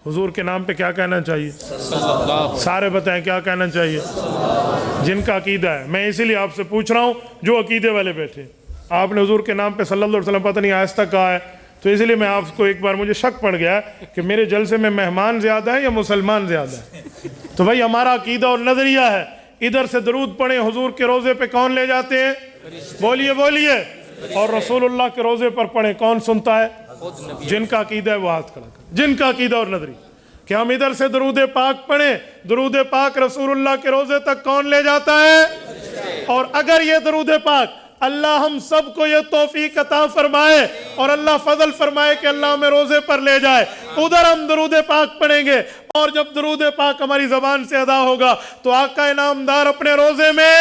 حضور کے نام پہ کیا کہنا چاہیے؟ سارے بتائیں کیا کہنا چاہیے؟ جن کا عقیدہ ہے. میں اسی لیے آپ سے پوچھ رہا ہوں جو عقیدے والے بیٹھے, آپ نے حضور کے نام پہ صلی اللہ علیہ وسلم پتہ نہیں آہستہ کہا ہے, تو اس لیے میں آپ کو ایک بار مجھے شک پڑ گیا کہ میرے جلسے میں مہمان زیادہ ہیں یا مسلمان زیادہ ہیں. تو بھائی ہمارا عقیدہ اور نظریہ ہے, ادھر سے درود پڑھیں حضور کے روزے پہ کون لے جاتے ہیں؟ بولیے بولیے. اور رسول اللہ کے روزے پر پڑھیں کون سنتا ہے؟ جن کا عقیدہ ہے وہ ہاتھ کھڑا کریں. جن کا عقیدہ اور نظری کہ ہم ادھر سے درود پاک پڑھیں, درود پاک رسول اللہ کے روزے تک کون لے جاتا ہے؟ اور اگر یہ درود پاک اللہ ہم سب کو یہ توفیق عطا فرمائے اور اللہ فضل فرمائے کہ اللہ ہمیں روزے پر لے جائے, ادھر ہم درود پاک پڑھیں گے, اور جب درود پاک ہماری زبان سے ادا ہوگا تو آقا انعامدار اپنے روزے میں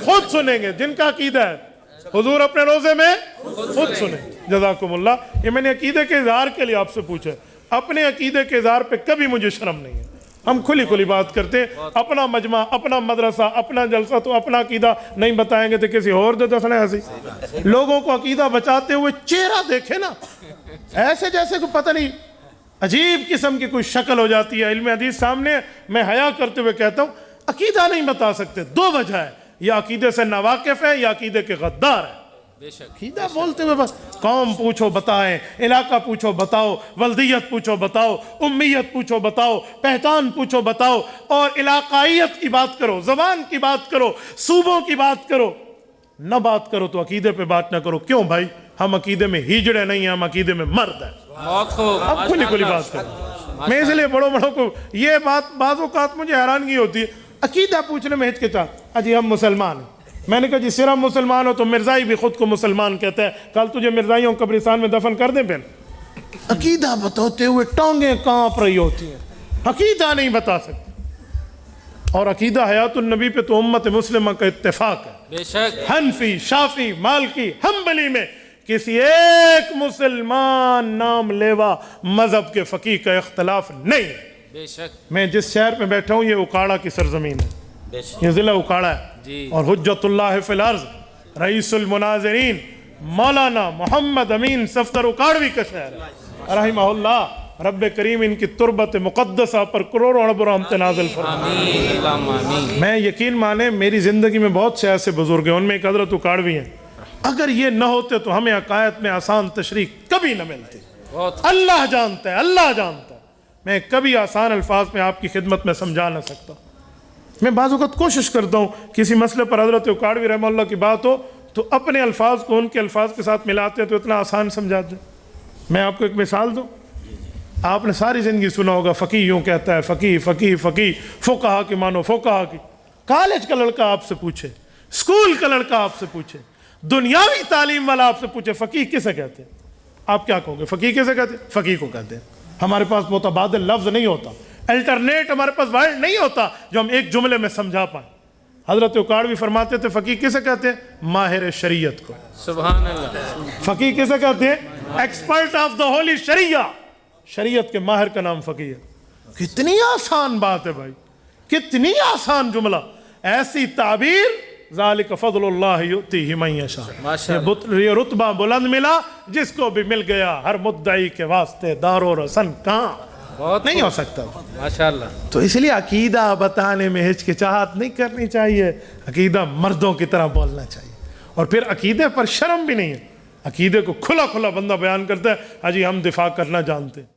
خود سنیں گے. جن کا عقیدہ ہے حضور اپنے روزے میں خود سنیں. جزاکم اللہ. یہ میں نے عقیدے کے اظہار کے لیے آپ سے پوچھا, اپنے عقیدے کے اظہار پہ کبھی مجھے شرم نہیں ہے. ہم کھلی کھلی بات کرتے, اپنا مجمع, اپنا مدرسہ, اپنا جلسہ, تو اپنا عقیدہ نہیں بتائیں گے تو کسی اور دے دسنا ایسی. لوگوں کو عقیدہ بچاتے ہوئے چہرہ دیکھے نا, ایسے جیسے کوئی پتہ نہیں عجیب قسم کی کوئی شکل ہو جاتی ہے. علم حدیث سامنے, میں حیا کرتے ہوئے کہتا ہوں عقیدہ نہیں بتا سکتے. دو وجہ ہے, یا عقیدے سے ناواقف ہے یا عقیدے کے غدار ہے. عقیدہ بولتے ہوئے بس قوم پوچھو بتائیں, علاقہ پوچھو بتاؤ, ولدیت پوچھو بتاؤ, امیت پوچھو بتاؤ, پہچان پوچھو بتاؤ, اور علاقائیت کی بات کرو, زبان کی بات کرو, صوبوں کی بات کرو, نہ بات کرو تو عقیدے پہ بات نہ کرو. کیوں بھائی؟ ہم عقیدے میں ہجڑے نہیں ہیں, ہم عقیدے میں مرد ہیں. اب کھلی کھلی بات کرو. میں اس لیے بڑوں کو یہ بات بعض اوقات مجھے حیرانگی ہوتی ہے, عقیدہ پوچھنے میں ہچکچاہٹ. اجی ہم مسلمان ہیں. میں نے کہا جی صرف مسلمان ہو تو مرزائی بھی خود کو مسلمان کہتا ہے, کل تجھے مرزائیوں قبرستان میں دفن کر دیں. پھر عقیدہ بتاتے ہوئے ٹانگیں کانپ رہی ہوتی ہیں, عقیدہ نہیں بتا سکتے. اور عقیدہ حیات النبی پہ تو امت مسلمہ کا اتفاق ہے. بے شک حنفی, شافی, مالکی, حنبلی میں کسی ایک مسلمان نام لیوا مذہب کے فقیہ کا اختلاف نہیں. بے شک میں جس شہر میں بیٹھا ہوں یہ اکاڑا کی سرزمین ہے, یہ ضلع اکاڑا ہے, اور حجت اللہ فی الارض رئیس المناظرین مولانا محمد امین صفدر اکاڑوی کا شہر ہے رحمہ اللہ. رب کریم ان کی تربت مقدسہ پر کروڑوں ارب رحمت نازل فرمائے. میں یقین مانے میری زندگی میں بہت سے ایسے بزرگ ہیں, ان میں ایک حضرت اکاڑوی ہیں. اگر یہ نہ ہوتے تو ہمیں عقائد میں آسان تشریح کبھی نہ ملتی. اللہ جانتا ہے, اللہ جانتا ہے. میں کبھی آسان الفاظ میں آپ کی خدمت میں سمجھا نہ سکتا. میں بعض اوقات کوشش کرتا ہوں کسی مسئلے پر حضرت اکاڑوی رحمہ اللہ کی بات ہو تو اپنے الفاظ کو ان کے الفاظ کے ساتھ ملاتے ہیں تو اتنا آسان سمجھاتے ہیں. میں آپ کو ایک مثال دوں. آپ نے ساری زندگی سنا ہوگا فقیہ یوں کہتا ہے, فقیہ فقیہ فقیہ, فقہا کی مانو فقہا کی. کالج کا لڑکا آپ سے پوچھے, اسکول کا لڑکا آپ سے پوچھے, دنیاوی تعلیم والا آپ سے پوچھے فقیہ کسے کہتے ہیں, آپ کیا کہو گے؟ فقیہ کسے کہتے ہیں؟ فقیہ کو کہتے ہیں. ہمارے پاس متبادل لفظ نہیں ہوتا, الٹرنیٹ ہمارے پاس ورڈ نہیں ہوتا جو ہم ایک جملے میں سمجھا پائیں. حضرت اکاڑوی فرماتے تھے فقیہ کسے کہتے ہیں؟ ماہر شریعت کو. سبحان اللہ. فقیہ کسے کہتے ہیں؟ ایکسپرٹ آف دا ہولی شریعہ, شریعت کے ماہر کا نام فقیہ ہے. کتنی آسان بات ہے بھائی, کتنی آسان جملہ. ایسی تعبیر ذالک فضل اللہ یؤتیہ من یشاء. یہ رتبہ بلند ملا جس کو بھی مل گیا, ہر مدعی کے واسطے دار و رسن کہاں نہیں ہو سکتا. ماشاءاللہ. تو اس لیے عقیدہ بتانے میں ہچکچاہٹ نہیں کرنی چاہیے, عقیدہ مردوں کی طرح بولنا چاہیے. اور پھر عقیدے پر شرم بھی نہیں ہے, عقیدے کو کھلا کھلا بندہ بیان کرتا ہے, اجی ہم دفاع کرنا جانتے ہیں.